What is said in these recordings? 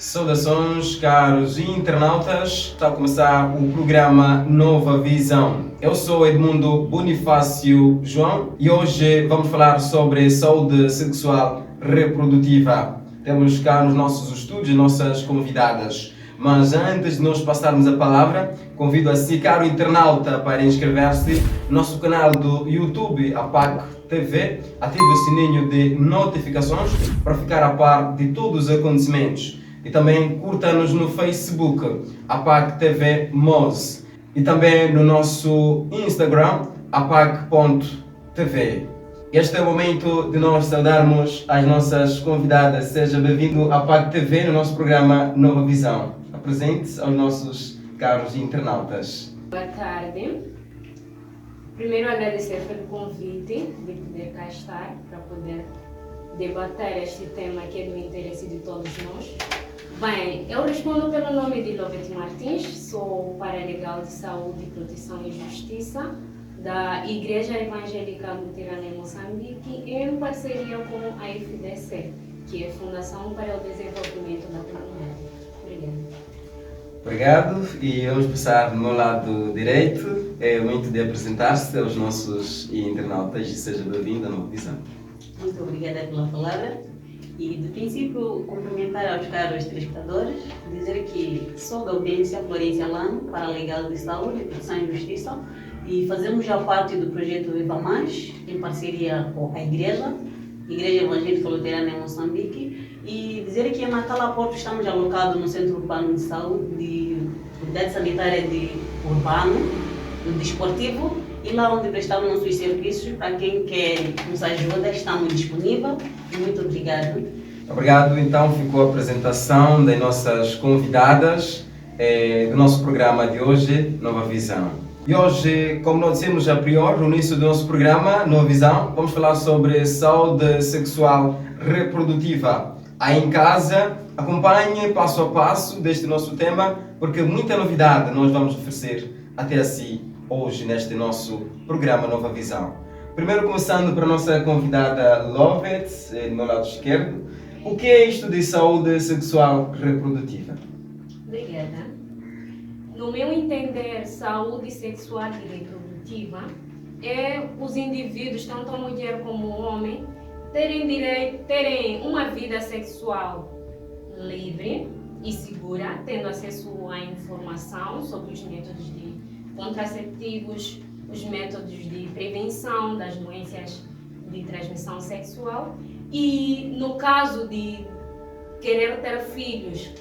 Saudações, caros internautas. Está a começar o programa Nova Visão. Eu sou Edmundo Bonifácio João e hoje vamos falar sobre saúde sexual reprodutiva. Temos cá nos nossos estúdios nossas convidadas. Mas antes de nós passarmos a palavra, convido a si, caro internauta, para inscrever-se no nosso canal do YouTube, APAC TV. Ative o sininho de notificações para ficar a par de todos os acontecimentos. E também curta-nos no Facebook, APAC TV MOS. E também no nosso Instagram, apac.tv. Este é o momento de nós saudarmos as nossas convidadas. Seja bem-vindo à APAC TV no nosso programa Nova Visão. Apresente-se aos nossos caros internautas. Boa tarde. Primeiro agradecer pelo convite de poder cá estar para poder debater este tema que é do interesse de todos nós. Bem, eu respondo pelo nome de Lovete Martins, sou paralegal de Saúde, Proteção e Justiça da Igreja Evangélica Luterana em Moçambique, em parceria com a FDC, que é Fundação para o Desenvolvimento da Comunidade. Obrigada. Obrigado, e vamos passar no meu lado direito. É o momento de apresentar-se aos nossos internautas e seja bem-vindo à Nova Visão. Muito obrigada pela palavra. E, de princípio, cumprimentar aos caros telespectadores, dizer que sou da audiência Florência Lano, paralegal de Saúde, Proteção e Justiça, e fazemos já parte do projeto Viva Mais, em parceria com a Igreja Evangélica Luterana em Moçambique, e dizer que na Cala Porto estamos alocados no Centro Urbano de Saúde, de Unidade Sanitária de Urbano, do Desportivo, e lá onde prestamos nossos serviços, para quem quer nos ajuda, estamos disponíveis. Muito obrigado. Obrigado, então ficou a apresentação das nossas convidadas do nosso programa de hoje, Nova Visão. E hoje, como nós dissemos a priori, no início do nosso programa, Nova Visão, vamos falar sobre saúde sexual reprodutiva. Aí em casa, acompanhe passo a passo deste nosso tema, porque muita novidade nós vamos oferecer até a si hoje neste nosso programa Nova Visão. Primeiro, começando para a nossa convidada Lovete, do meu lado esquerdo. O que é isto de saúde sexual reprodutiva? Obrigada. No meu entender, saúde sexual e reprodutiva é os indivíduos, tanto a mulher como o homem, terem uma vida sexual livre e segura, tendo acesso à informação sobre os métodos de contraceptivos, os métodos de prevenção das doenças de transmissão sexual e, no caso de querer ter filhos,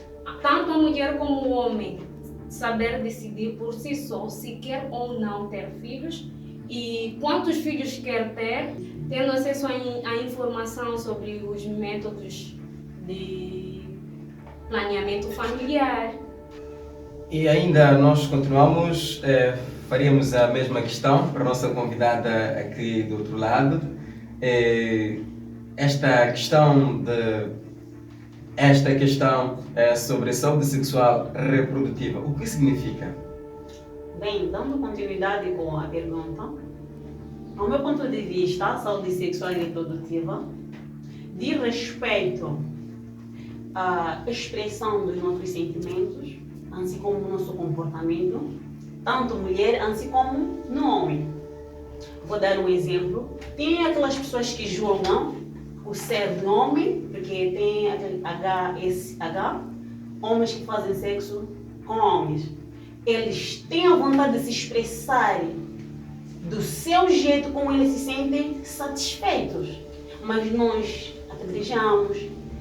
tanto a mulher como o homem saber decidir por si só se quer ou não ter filhos e quantos filhos quer ter, tendo acesso à informação sobre os métodos de planeamento familiar. E ainda nós continuamos, faríamos a mesma questão para a nossa convidada aqui do outro lado. Esta questão sobre saúde sexual reprodutiva, o que significa? Bem, dando continuidade com a pergunta, ao meu ponto de vista, a saúde sexual e reprodutiva diz respeito à expressão dos nossos sentimentos, assim como o nosso comportamento, tanto mulher, assim como no homem. Vou dar um exemplo. Tem aquelas pessoas que julgam o ser do homem, porque tem aquele HSH, homens que fazem sexo com homens. Eles têm a vontade de se expressar do seu jeito como eles se sentem satisfeitos. Mas nós apedrejamos,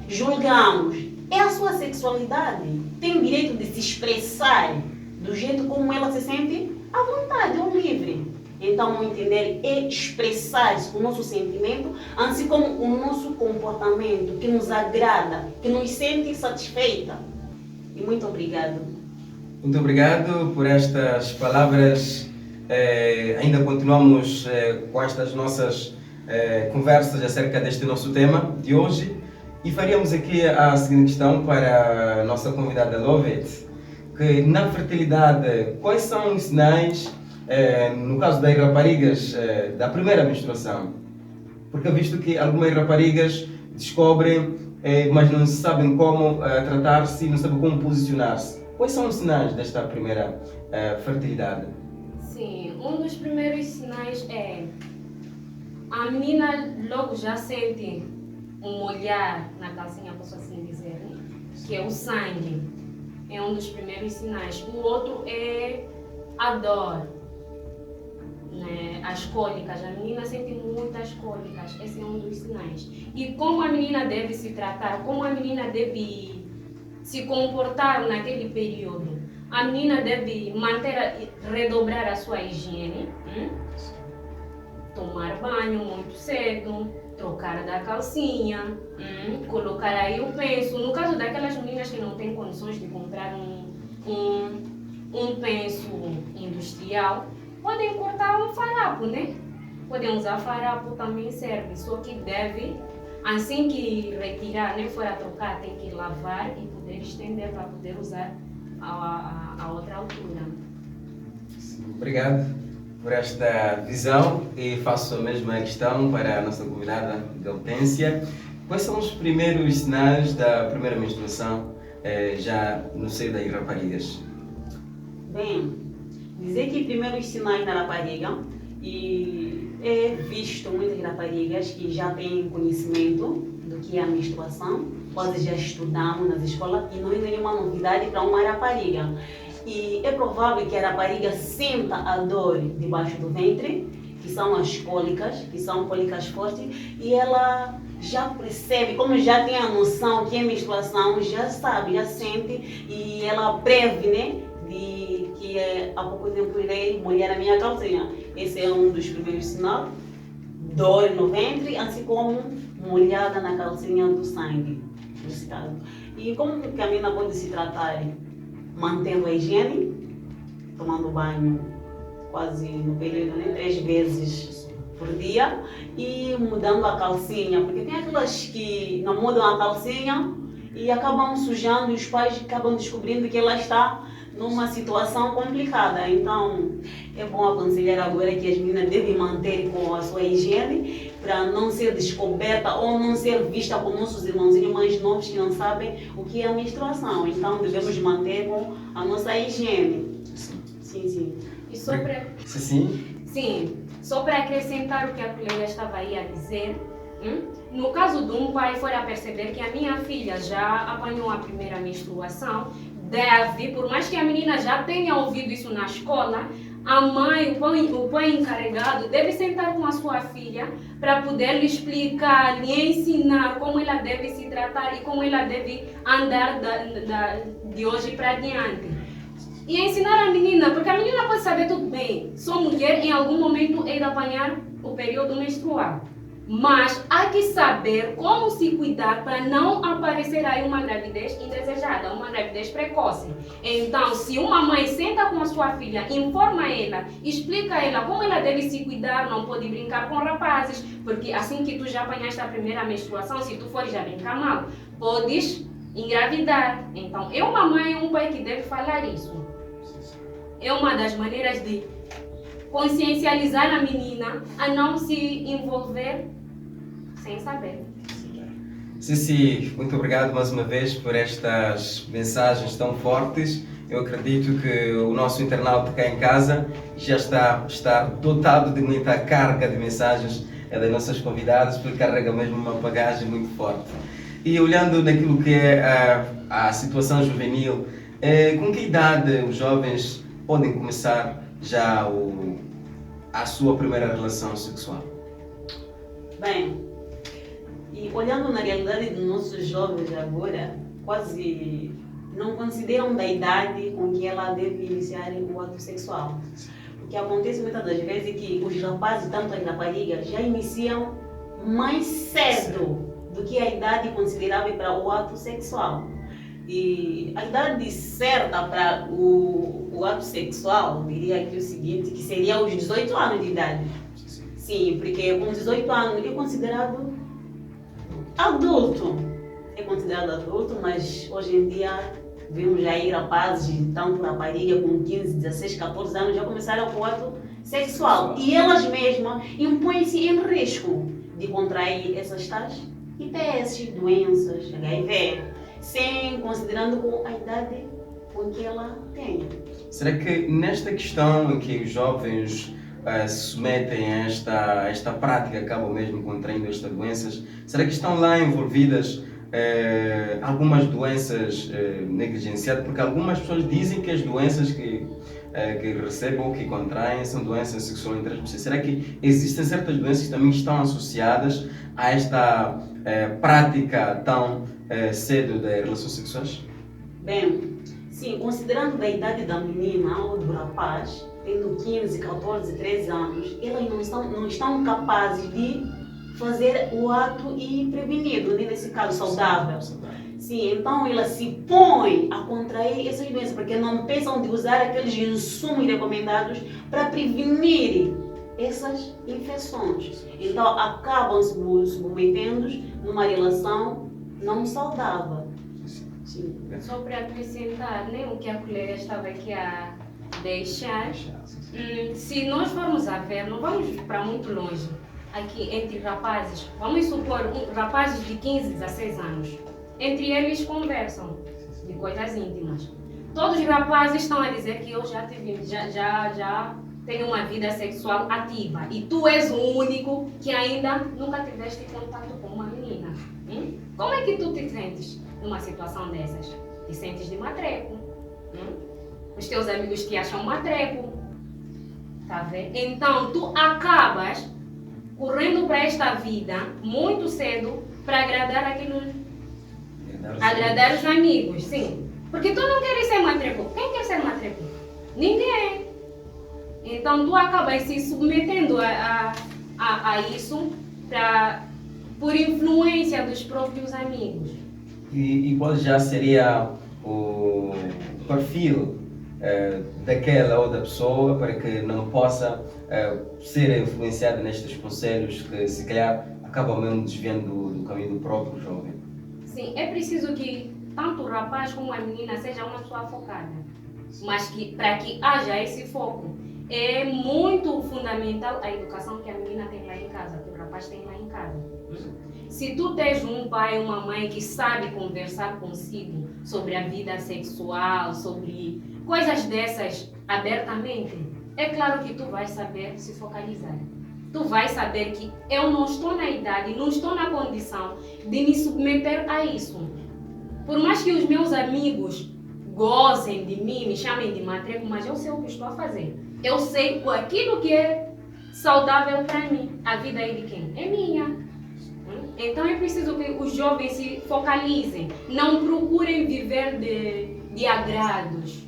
julgamos. É a sua sexualidade. Tem direito de se expressar do jeito como ela se sente à vontade ou livre. Então, entender é expressar o nosso sentimento, assim como o nosso comportamento que nos agrada, que nos sente satisfeita. E muito obrigado. Muito obrigado por estas palavras. Ainda continuamos com estas nossas conversas acerca deste nosso tema de hoje. E faríamos aqui a seguinte questão para a nossa convidada Lovete, que na fertilidade, quais são os sinais, no caso das raparigas, da primeira menstruação? Porque visto que algumas raparigas descobrem mas não sabem como tratar-se e não sabem como posicionar-se. Quais são os sinais desta primeira fertilidade? Sim, um dos primeiros sinais é a menina logo já sente um olhar na calcinha, posso assim dizer, né? Que é o sangue. É um dos primeiros sinais. O outro é a dor, né? As cólicas. A menina sente muitas cólicas. Esse é um dos sinais. E como a menina deve se tratar, como a menina deve se comportar naquele período. A menina deve redobrar a sua higiene, tomar banho muito cedo, trocar da calcinha, colocar aí o penso. No caso daquelas meninas que não têm condições de comprar um penso industrial, podem cortar um farrapo, né? Podem usar farrapo, também serve, só que deve, assim que retirar, né, for a trocar, tem que lavar e poder estender para poder usar a outra altura. Obrigado por esta visão e faço a mesma questão para a nossa convidada Gautência. Quais são os primeiros sinais da primeira menstruação já no seio das raparigas? Bem, dizer que primeiros sinais na rapariga, e é visto muitas raparigas que já têm conhecimento do que é a menstruação, quase já estudamos nas escolas e não é nenhuma novidade para uma rapariga. E é provável que a rapariga sinta a dor debaixo do ventre, que são as cólicas, que são cólicas fortes, e ela já percebe, como já tem a noção que é menstruação, já sabe, já sente, e ela previne de que há pouco tempo irei molhar a minha calcinha. Esse é um dos primeiros sinais. Dor no ventre, assim como molhada na calcinha do sangue, nesse caso. E como que a menina pode se tratar? Mantendo a higiene, tomando banho quase no período, né, 3 vezes por dia, e mudando a calcinha, porque tem aquelas que não mudam a calcinha e acabam sujando, e os pais acabam descobrindo que ela está numa situação complicada. Então é bom aconselhar agora que as meninas devem manter com a sua higiene para não ser descoberta ou não ser vista por nossos irmãozinhos mais novos que não sabem o que é a menstruação. Então devemos manter com a nossa higiene. Sim. E só para... Sim, só para acrescentar o que a colega estava aí a dizer, no caso de um pai for a perceber que a minha filha já apanhou a primeira menstruação, deve, por mais que a menina já tenha ouvido isso na escola, a mãe, o pai encarregado, deve sentar com a sua filha para poder lhe explicar, lhe ensinar como ela deve se tratar e como ela deve andar de hoje para diante. E ensinar a menina, porque a menina pode saber tudo bem, sou mulher, em algum momento hei de apanhar o período menstrual. Mas há que saber como se cuidar para não aparecer aí uma gravidez indesejada, uma gravidez precoce. Então, se uma mãe senta com a sua filha, informa ela, explica a ela como ela deve se cuidar, não pode brincar com rapazes, porque assim que tu já apanhaste a primeira menstruação, se tu fores já brincar mal, podes engravidar. Então, é uma mãe e um pai que deve falar isso. É uma das maneiras de consciencializar a menina a não se envolver sem saber. Cici, muito obrigado mais uma vez por estas mensagens tão fortes. Eu acredito que o nosso internauta cá em casa já está dotado de muita carga de mensagens das nossas convidadas, porque carrega mesmo uma bagagem muito forte. E olhando naquilo que é a situação juvenil, com que idade os jovens podem começar já a sua primeira relação sexual? Bem, e olhando na realidade dos nossos jovens agora, quase não consideram da idade com que ela deve iniciar o ato sexual. O que acontece muitas das vezes é que os rapazes, tanto as raparigas, já iniciam mais cedo do que a idade considerável para o ato sexual. E a idade certa para o ato sexual, diria aqui o seguinte, que seria os 18 anos de idade. Sim, porque com 18 anos é considerado adulto. É considerado adulto, mas hoje em dia vemos aí rapazes, tanto rapariga com 15, 16, 14 anos, já começaram com o ato sexual. E elas mesmas impõem-se em risco de contrair essas tais ITS, doenças, HIV, sem considerando com a idade com que ela tem. Será que nesta questão em que os jovens se submetem a esta prática, acabam mesmo contraindo estas doenças, será que estão lá envolvidas algumas doenças negligenciadas? Porque algumas pessoas dizem que as doenças que recebem ou que contraem são doenças sexualmente transmissíveis. Será que existem certas doenças que também estão associadas a esta prática tão cedo de relações sexuais? Bem, sim, considerando a idade da menina ou do rapaz, tendo 15, 14, 13 anos, elas não estão capazes de fazer o ato e prevenido, nesse caso saudável. Sim, então ela se põe a contrair essas doenças, porque não pensam de usar aqueles insumos recomendados para prevenir essas infecções. Então acabam se submetendo numa relação não saudável. Sim. Só para acrescentar, né, o que a colega estava aqui a deixar, se nós formos a ver, não vamos para muito longe, aqui entre rapazes, vamos supor rapazes de 15, 16 anos, entre eles conversam de coisas íntimas. Todos os rapazes estão a dizer que eu já tenho uma vida sexual ativa e tu és o único que ainda nunca tiveste contato com uma menina. Como é que tu te sentes numa situação dessas? Te sentes de matreco? Os teus amigos te acham matreco? Tá vendo? Então tu acabas correndo para esta vida muito cedo para agradar os amigos, sim. Porque tu não queres ser matreco. Quem quer ser matreco? Ninguém. Então tu acabas se submetendo a isso por influência dos próprios amigos. E qual já seria o perfil daquela ou da pessoa para que não possa ser influenciada nestes conselhos que se calhar acabam mesmo desviando do caminho do próprio jovem? Sim, é preciso que tanto o rapaz como a menina seja uma pessoa focada, mas que para que haja esse foco é muito fundamental a educação que a menina tem lá em casa, que o rapaz tem lá em casa. Se tu tens um pai e uma mãe que sabe conversar consigo sobre a vida sexual, sobre coisas dessas abertamente, é claro que tu vais saber se focalizar. Tu vais saber que eu não estou na idade, não estou na condição de me submeter a isso. Por mais que os meus amigos gozem de mim, me chamem de matreco, mas eu sei o que estou a fazer. Eu sei aquilo que é saudável para mim. A vida é de quem? É minha. Então é preciso que os jovens se focalizem, não procurem viver de agrados.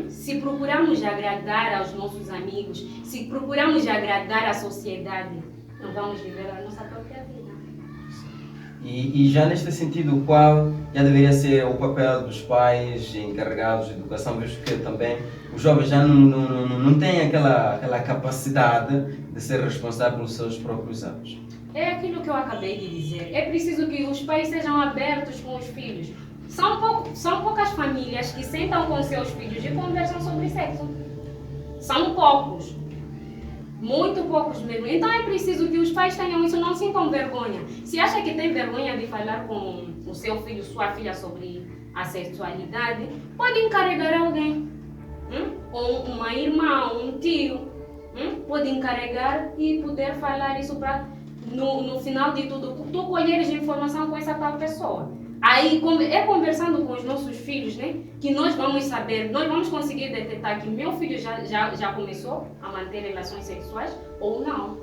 Se procuramos agradar aos nossos amigos, se procuramos agradar a sociedade, não vamos viver a nossa própria vida. E já neste sentido, qual já deveria ser o papel dos pais encarregados de educação, visto que também os jovens já não têm aquela capacidade de ser responsável pelos seus próprios atos? É aquilo que eu acabei de dizer. É preciso que os pais sejam abertos com os filhos. São poucas famílias que sentam com seus filhos e conversam sobre sexo. São poucos. Muito poucos mesmo. Então é preciso que os pais tenham isso, não sintam vergonha. Se acha que tem vergonha de falar com o seu filho, sua filha sobre a sexualidade, pode encarregar alguém. Ou uma irmã, um tio. Pode encarregar e poder falar isso para, no final de tudo, tu colheres informação com essa tal pessoa. Aí é conversando com os nossos filhos, né, que nós vamos saber, nós vamos conseguir detectar que meu filho já começou a manter relações sexuais ou não.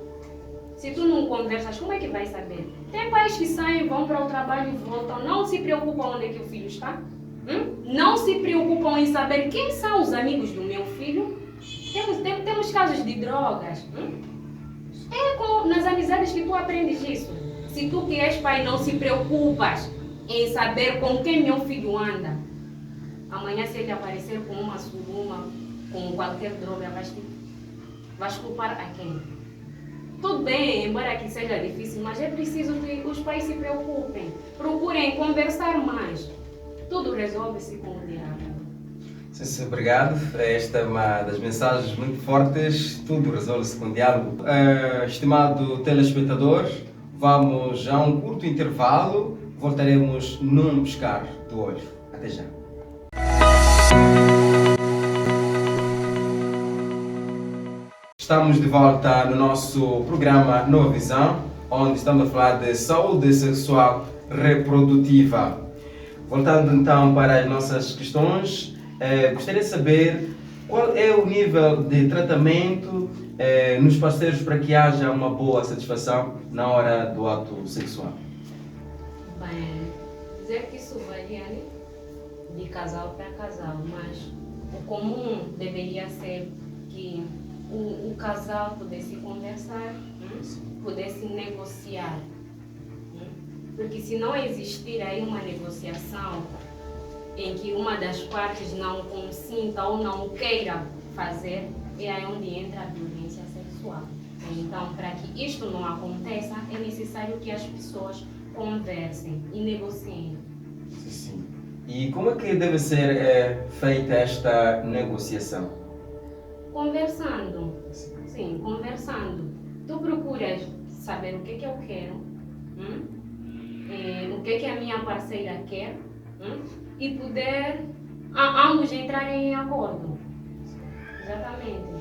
Se tu não conversas, como é que vai saber? Tem pais que saem, vão para o trabalho e voltam, não se preocupam onde é que o filho está. Não se preocupam em saber quem são os amigos do meu filho. Temos casos de drogas. Nas amizades que tu aprendes isso. Se tu que és pai não se preocupas em saber com quem meu filho anda, amanhã se ele aparecer com uma suruma, com qualquer droga, vais culpar a quem? Tudo bem, embora que seja difícil, mas é preciso que os pais se preocupem, procurem conversar mais. Tudo resolve-se com o diálogo. Sim, obrigado. Esta é uma das mensagens muito fortes. Tudo resolve-se com diálogo. Estimado telespectador, Vamos a um curto intervalo, voltaremos num piscar do olho. Até já. Estamos de volta no nosso programa Nova Visão, onde estamos a falar de saúde sexual reprodutiva. Voltando então para as nossas questões, gostaria de saber qual é o nível de tratamento nos parceiros para que haja uma boa satisfação na hora do ato sexual. Bem, dizer que isso varia, né, de casal para casal, mas o comum deveria ser que o casal pudesse conversar, pudesse negociar. Porque se não existir aí uma negociação em que uma das partes não consinta ou não queira fazer, é aí onde entra a violência sexual. Então, para que isto não aconteça, é necessário que as pessoas conversem e negociem. Sim. E como é que deve ser feita esta negociação? Conversando. Sim, conversando. Tu procuras saber o que eu quero, o que a minha parceira quer, e poder ambos entrarem em acordo. Exatamente.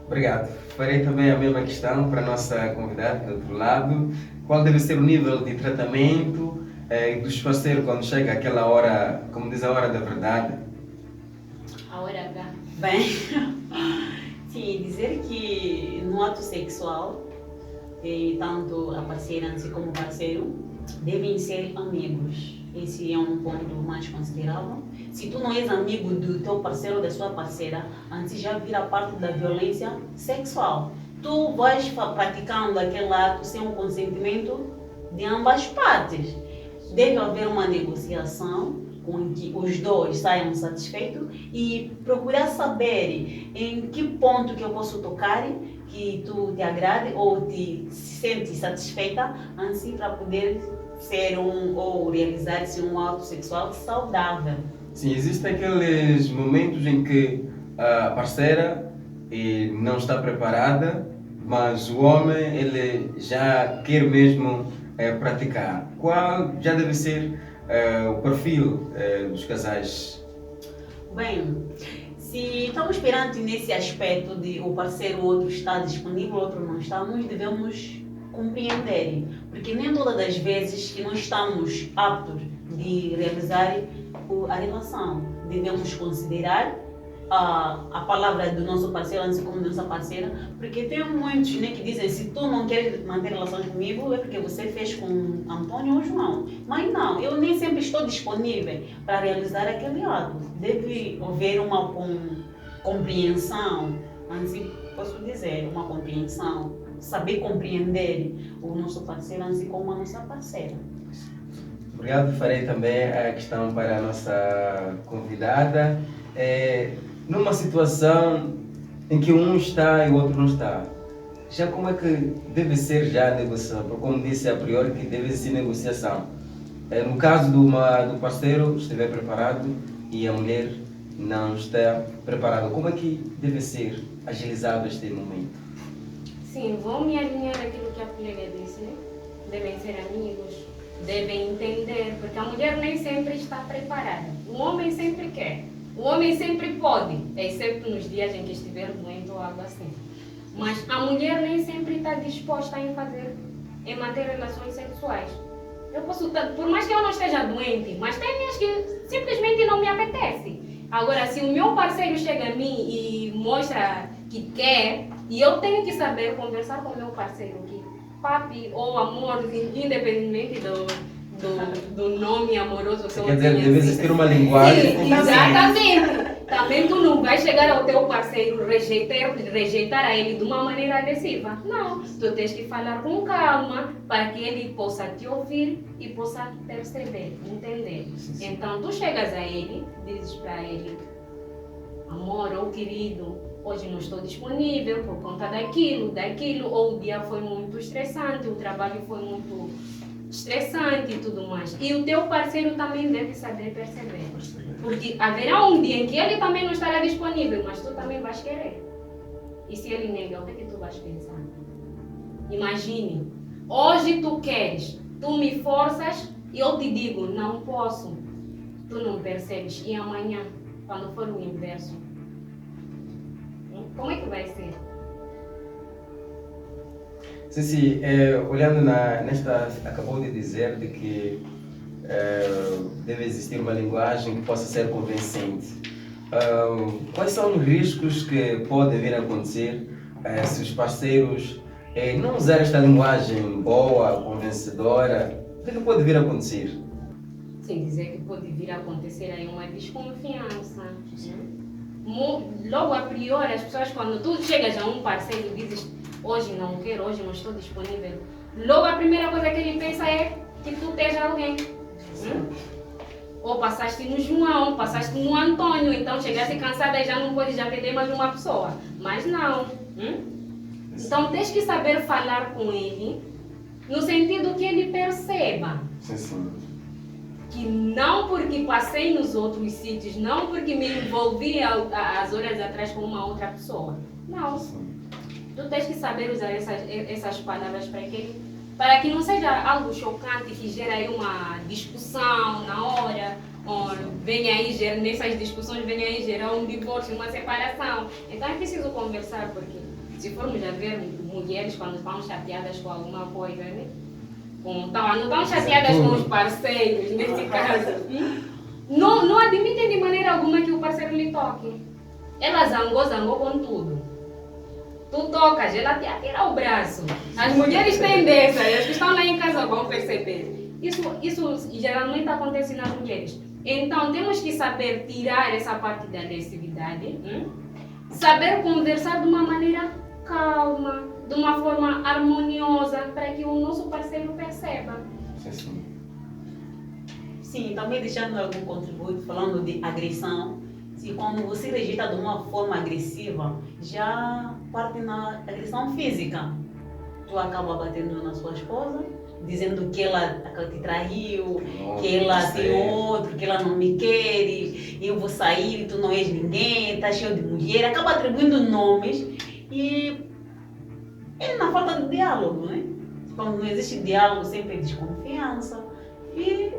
Obrigado. Farei também a mesma questão para a nossa convidada do outro lado. Qual deve ser o nível de tratamento dos parceiros quando chega aquela hora, como diz a hora da verdade? A hora H. Bem, sim, dizer que no ato sexual, tanto a parceira assim como o parceiro devem ser amigos. Esse é um ponto mais considerável. Se tu não és amigo do teu parceiro ou da sua parceira, antes já vira parte da violência sexual. Tu vais praticando aquele ato sem o consentimento de ambas partes. Deve haver uma negociação com que os dois saiam satisfeitos e procurar saber em que ponto que eu posso tocar que tu te agrade ou te sente satisfeita, assim para poder ser ou realizar-se um ato sexual saudável. Sim, existem aqueles momentos em que a parceira não está preparada, mas o homem ele já quer mesmo praticar. Qual já deve ser o perfil dos casais? Bem, se estamos perante nesse aspecto de o parceiro, o outro está disponível, o outro não está, nós devemos compreender, porque nem todas as vezes que nós estamos aptos de realizar a relação, devemos considerar a palavra do nosso parceiro, assim como da nossa parceira, porque tem muitos que dizem, se tu não queres manter relações comigo, é porque você fez com Antônio ou João. Mas não, eu nem sempre estou disponível para realizar aquele ato. Deve haver uma compreensão, assim posso dizer, uma compreensão, saber compreender o nosso parceiro, assim como a nossa parceira. Obrigado. Farei também a questão para a nossa convidada. Numa situação em que um está e o outro não está, já como é que deve ser já a negociação? Porque como disse a priori que deve ser negociação. No caso do parceiro estiver preparado e a mulher não está preparada, como é que deve ser agilizado este momento? Sim, vou me alinhar àquilo que a colega disse, né? Devem ser amigos, devem entender, porque a mulher nem sempre está preparada. O homem sempre quer. O homem sempre pode, exceto nos dias em que estiver doente ou algo assim. Mas a mulher nem sempre está disposta em manter relações sexuais. Eu posso, por mais que eu não esteja doente, mas tem dias que simplesmente não me apetece. Agora, se o meu parceiro chega a mim e mostra que quer, e eu tenho que saber conversar com o meu parceiro que papi ou amor, independentemente do nome amoroso que eu tenho. Quer dizer, deve existir uma linguagem. Sim, exatamente. Também tu não vai chegar ao teu parceiro rejeitar a ele de uma maneira agressiva. Não, tu tens que falar com calma para que ele possa te ouvir e possa perceber, entender. Então tu chegas a ele, dizes para ele, amor ou querido, hoje não estou disponível por conta daquilo, ou o dia foi muito estressante, o trabalho foi muito estressante e tudo mais. E o teu parceiro também deve saber perceber. Porque haverá um dia em que ele também não estará disponível, mas tu também vais querer. E se ele nega, o que é que tu vais pensar? Imagine, Hoje tu queres, tu me forças e eu te digo, não posso. Tu não percebes. E amanhã, quando for o inverso, como é que vai ser? Sim, olhando nesta, acabou de dizer de que deve existir uma linguagem que possa ser convincente. Quais são os riscos que podem vir a acontecer se os parceiros não usar esta linguagem boa, convencedora? O que pode vir a acontecer? Sim, dizer que pode vir a acontecer aí uma desconfiança. Logo a priori, as pessoas, quando tu chegas a um parceiro e dizes hoje não quero, hoje não estou disponível, logo a primeira coisa que ele pensa é que tu tens alguém. Ou passaste no João, passaste no Antônio, então chegaste cansada e já não podes atender mais uma pessoa. Mas não. Então tens que saber falar com ele no sentido que ele perceba. Sim. Que não porque passei nos outros sítios, não porque me envolvi as horas atrás com uma outra pessoa. Não. Tu tens que saber usar essas palavras para que não seja algo chocante que gere aí uma discussão na hora, ou nessas discussões venha aí gerar um divórcio, uma separação. Então é preciso conversar, porque se formos a ver mulheres quando estão chateadas com alguma coisa, né? Não estão chateadas com os parceiros, nesse caso. Não admitem de maneira alguma que o parceiro lhe toque. Ela zangou com tudo. Tu tocas, ela te atira o braço. As mulheres têm dessas, as que estão lá em casa vão perceber. Isso geralmente acontece nas mulheres. Então temos que saber tirar essa parte da agressividade, saber conversar de uma maneira calma, de uma forma harmoniosa, para que o nosso parceiro perceba. Sim, também deixando algum contributo, falando de agressão. Se quando você rejeita de uma forma agressiva, já parte na agressão física. Tu acaba batendo na sua esposa, dizendo que ela te traiu, que ela tem outro, que ela não me quer, eu vou sair, tu não és ninguém, tá cheio de mulher. Acaba atribuindo nomes e é na falta de diálogo, né? Quando não existe diálogo, sempre é desconfiança e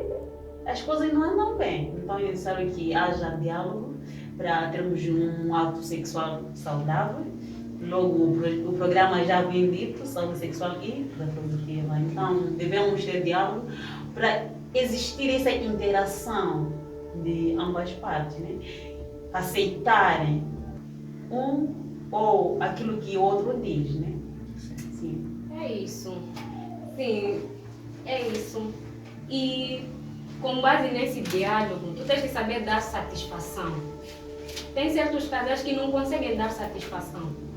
as coisas não andam bem. Então é necessário que haja diálogo para termos um ato sexual saudável. Logo, o programa já vem dito, saúde sexual e reprodutiva. Então, devemos ter diálogo para existir essa interação de ambas partes, né? Aceitarem um ou aquilo que o outro diz, né? Sim. É isso. Sim, é isso. E com base nesse diálogo, tu tens que saber dar satisfação. Tem certos casais que não conseguem dar satisfação.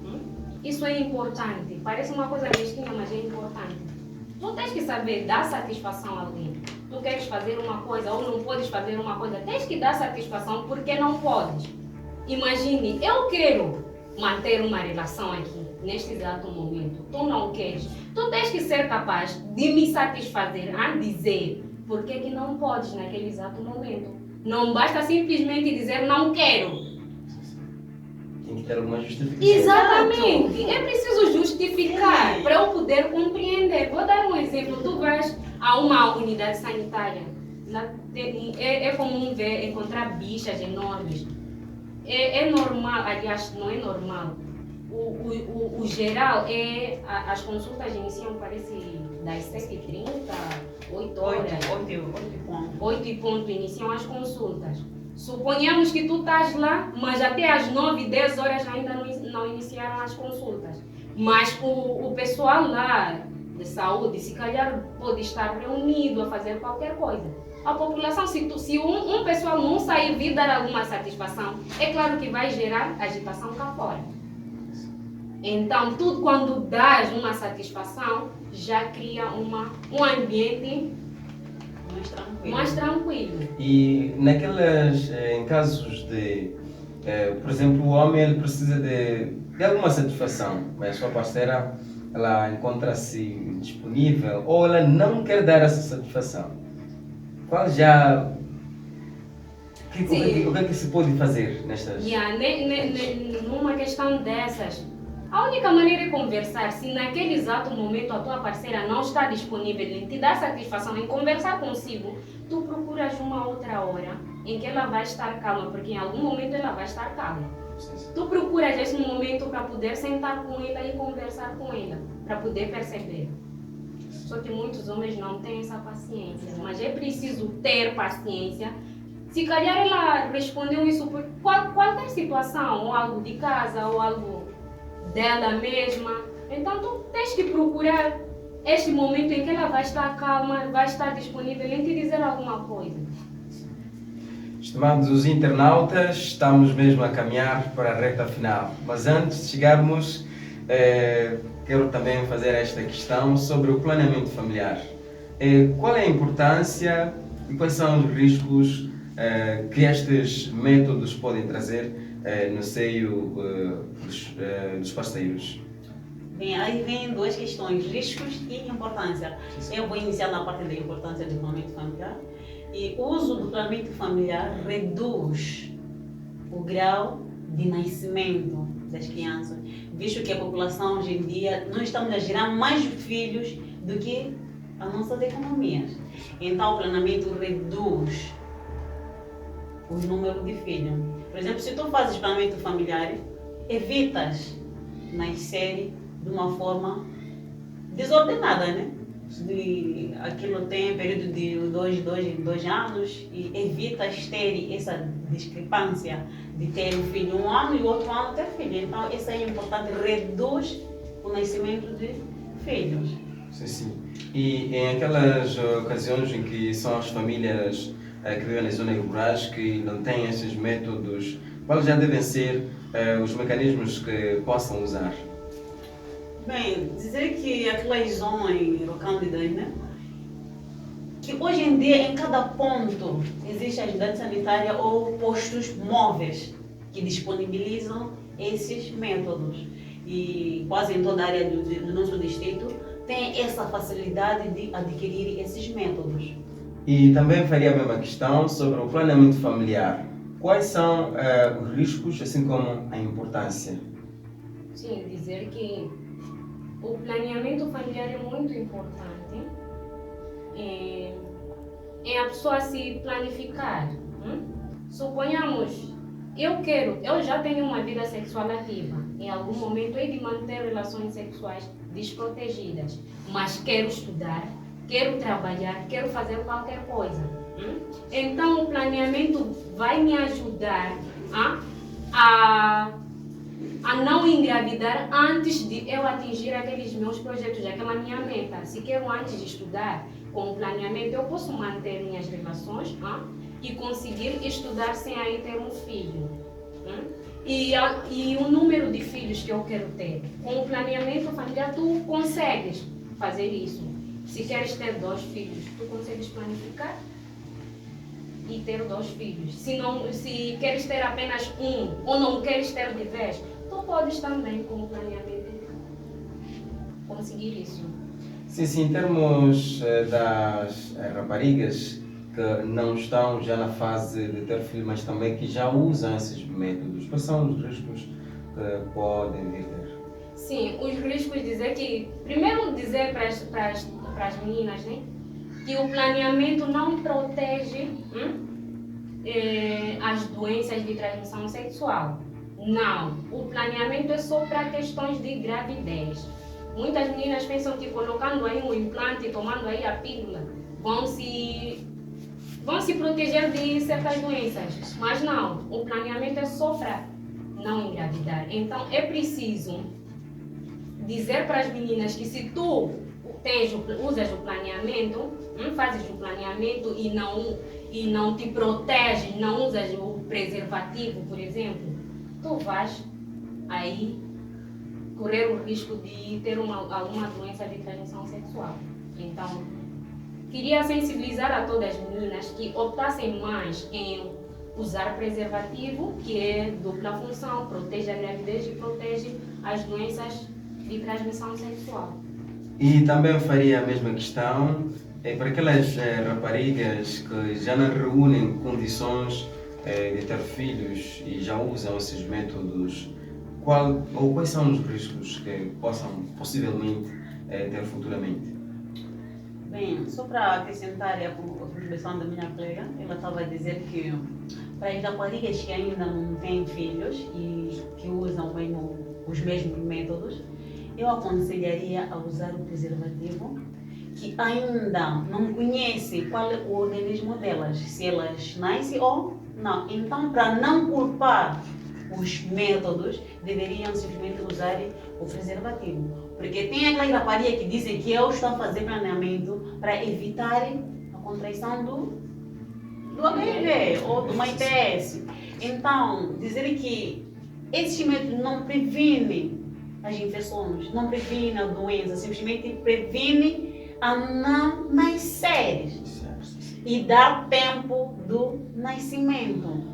Isso é importante. Parece uma coisa mesquinha, mas é importante. Tu tens que saber dar satisfação a alguém. Tu queres fazer uma coisa ou não podes fazer uma coisa, tens que dar satisfação porque não podes. Imagine, eu quero manter uma relação aqui, neste exato momento. Tu não queres. Tu tens que ser capaz de me satisfazer a dizer por que não podes naquele exato momento. Não basta simplesmente dizer não quero. Tem que ter alguma justificação. Exatamente. É preciso justificar para eu poder compreender. Vou dar um exemplo. Tu vais a uma unidade sanitária. É comum encontrar bichas enormes. É normal, aliás, não é normal. O geral é... As consultas iniciam, parece, das 7h30, 8 horas. 8 e ponto iniciam as consultas. Suponhamos que tu estás lá, mas até às 9, 10 horas ainda não iniciaram as consultas. Mas o pessoal lá de saúde, se calhar, pode estar reunido a fazer qualquer coisa. A população, se um pessoal não sair vir dar alguma satisfação, é claro que vai gerar agitação cá fora. Então, tu quando dás uma satisfação, já cria um ambiente mais tranquilo. E em casos de, por exemplo, o homem ele precisa de alguma satisfação, mas a sua parceira ela encontra-se disponível ou ela não quer dar essa satisfação. Qual já... O que é que se pode fazer nestas... Numa questão dessas, A única maneira é conversar. Se naquele exato momento a tua parceira não está disponível em te dar satisfação, em conversar consigo, tu procuras uma outra hora em que ela vai estar calma, porque em algum momento ela vai estar calma. Tu procuras esse momento para poder sentar com ela e conversar com ela, para poder perceber. Só que muitos homens não têm essa paciência, mas é preciso ter paciência. Se calhar ela respondeu isso por qualquer situação, ou algo de casa, ou algo dela mesma. Então tu tens que procurar este momento em que ela vai estar calma, vai estar disponível em te dizer alguma coisa. Estimados internautas, estamos mesmo a caminhar para a reta final. Mas antes de chegarmos, quero também fazer esta questão sobre o planeamento familiar. Qual é a importância e quais são os riscos que estes métodos podem trazer no seio dos parceiros? Bem, aí vem duas questões, riscos e importância. Eu vou iniciar na parte da importância do planeamento familiar. E o uso do planeamento familiar reduz o grau de nascimento das crianças, visto que a população hoje em dia, nós estamos a gerar mais filhos do que as nossas economias. Então o planeamento reduz o número de filhos. Por exemplo, se tu fazes planeamento familiar, evitas nascer de uma forma desordenada, né? Aquilo tem período de 2 anos e evitas ter essa discrepância de ter um filho 1 ano e o outro ano ter filho. Então isso é importante, reduz o nascimento de filhos. Sim, sim. E em aquelas ocasiões em que são as famílias que vivem nas zonas rurais que não têm esses métodos, quais já devem ser os mecanismos que possam usar? Bem, dizer que aquelas zonas rocândidas, né? Que hoje em dia em cada ponto existe ajudante sanitária ou postos móveis que disponibilizam esses métodos. E quase em toda a área do nosso distrito tem essa facilidade de adquirir esses métodos. E também faria a mesma questão sobre o planeamento familiar. Quais são os riscos, assim como a importância? Sim, dizer que o planeamento familiar é muito importante em a pessoa se planificar. Suponhamos, eu já tenho uma vida sexual ativa. Em algum momento hei de manter relações sexuais desprotegidas, mas quero estudar, quero trabalhar, quero fazer qualquer coisa. Então o planeamento vai me ajudar a não engravidar antes de eu atingir aqueles meus projetos, aquela minha meta. Se quero antes de estudar, com o planeamento eu posso manter minhas relações e conseguir estudar sem aí ter um filho. E o número de filhos que eu quero ter. Com o planeamento familiar tu consegues fazer isso. Se queres ter 2 filhos, tu consegues planificar e ter 2 filhos. Se queres ter apenas 1 ou não queres ter de vez, tu podes também com o planeamento conseguir isso. Sim, sim, em termos das raparigas que não estão já na fase de ter filho, mas também que já usam esses métodos, quais são os riscos que podem vir ter? Sim, os riscos, primeiro dizer para as meninas, né, que o planeamento não protege as doenças de transmissão sexual. Não, o planeamento é só para questões de gravidez. Muitas meninas pensam que colocando aí um implante, tomando aí a pílula, vão se proteger de certas doenças. Mas não, o planeamento é só para não engravidar. Então é preciso dizer para as meninas que se tu usas o planeamento, fazes o planeamento e não te proteges, não usas o preservativo, por exemplo, tu vais aí correr o risco de ter alguma doença de transmissão sexual. Então, queria sensibilizar a todas as meninas que optassem mais em usar preservativo, que é dupla função, protege a gravidez e protege as doenças de transmissão sexual. E também faria a mesma questão para aquelas raparigas que já não reúnem condições de ter filhos e já usam esses métodos. quais são os riscos que possam possivelmente ter futuramente? Bem, só para acrescentar a contribuição da minha colega, ela estava a dizer que para as raparigas que ainda não têm filhos e que usam os mesmos métodos, eu aconselharia a usar o preservativo, que ainda não conhece qual é o organismo delas, se elas nascem ou não. Então, para não culpar os métodos, deveriam simplesmente usar o preservativo. Porque tem aquela rapariga que dizem que eu estou a fazer planeamento para evitar a contraição do HIV ou do ITS. Então, dizer que esses métodos não previnem as infecções, não previnem a doença, simplesmente previne a não nascer e dar tempo do nascimento.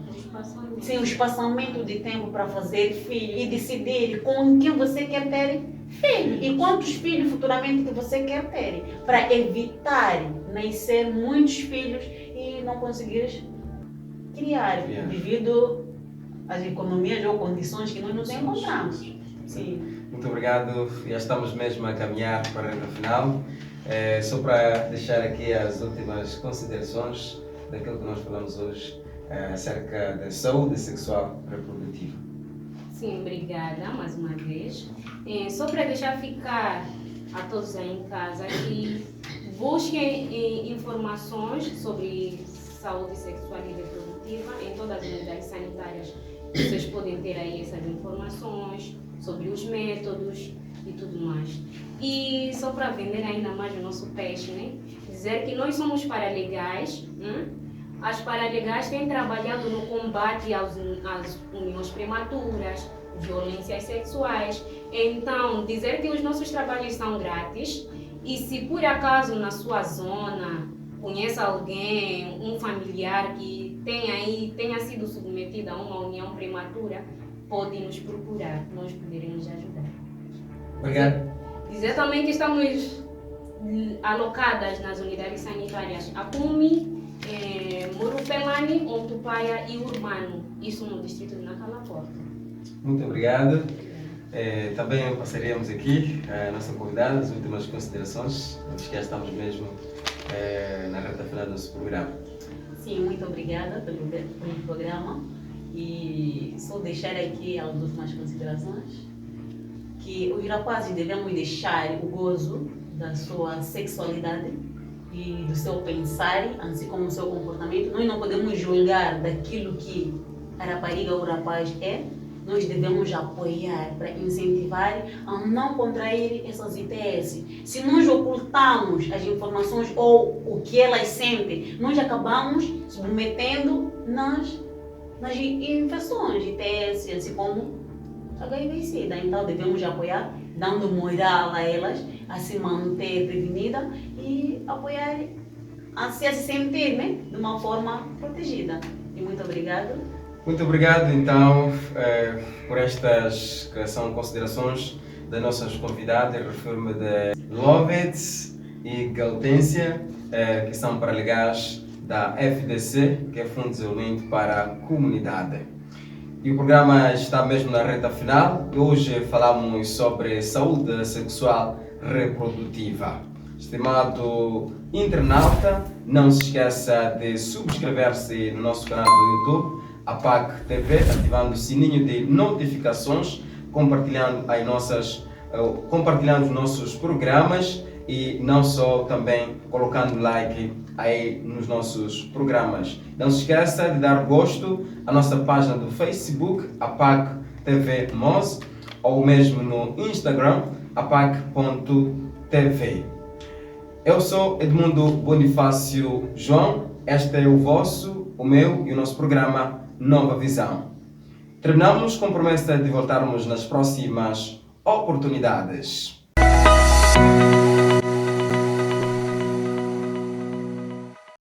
Sim, o espaçamento de tempo para fazer filho e decidir com quem você quer ter filho e quantos filhos futuramente que você quer ter, para evitar nascer muitos filhos e não conseguir criar devido às economias ou condições que nós nos encontramos. Sim. Muito obrigado, já estamos mesmo a caminhar para a reta final. Só para deixar aqui as últimas considerações daquilo que nós falamos hoje acerca da saúde sexual reprodutiva. Sim, obrigada mais uma vez. Só para deixar ficar a todos aí em casa que busquem informações sobre saúde sexual e reprodutiva em todas as unidades sanitárias. Vocês podem ter aí essas informações sobre os métodos e tudo mais. E só para vender ainda mais o nosso peixe, né? Dizer que nós somos paralegais. As paralegais têm trabalhado no combate às uniões prematuras, violências sexuais. Então, dizer que os nossos trabalhos são grátis e se por acaso na sua zona conhece alguém, um familiar que tenha sido submetido a uma união prematura, pode nos procurar, nós poderemos ajudar. Obrigado. Dizer também que estamos alocadas nas unidades sanitárias Acumi, Murupelani, Ontupaia e Urbano, isso no distrito de Nacalaporta. Muito obrigado. Também passaríamos aqui a nossa convidada, as últimas considerações, já estamos mesmo na reta final do nosso programa. Sim, muito obrigada pelo programa e só deixar aqui as últimas considerações, que os rapazes devemos deixar o gozo da sua sexualidade e do seu pensar, assim como o seu comportamento. Nós não podemos julgar daquilo que a rapariga ou o rapaz é. Nós devemos apoiar para incentivar a não contrair essas ITS. Se nós ocultamos as informações ou o que elas sentem, nós acabamos submetendo nas infecções ITS, assim como HIV/SIDA. Então devemos apoiar, dando moral a elas, a se manter prevenida e apoiar a se sentir, né, de uma forma protegida. E muito obrigado. Muito obrigado, então, por estas que são considerações das nossas convidadas. Refiro-me de Lovitz e Galtência, que são paralegais da FDC, que é Fundo de Desenvolvimento para a Comunidade. E o programa está mesmo na reta final. Hoje falamos sobre saúde sexual reprodutiva. Estimado internauta, não se esqueça de subscrever-se no nosso canal do YouTube, APAC TV, ativando o sininho de notificações, compartilhando os nossos programas e não só, também colocando like aí nos nossos programas. Não se esqueça de dar gosto à nossa página do Facebook, APAC TV MOS, ou mesmo no Instagram, apac.tv. Eu sou Edmundo Bonifácio João, este é o vosso, o meu e o nosso programa Nova Visão. Terminamos com promessa de voltarmos nas próximas oportunidades.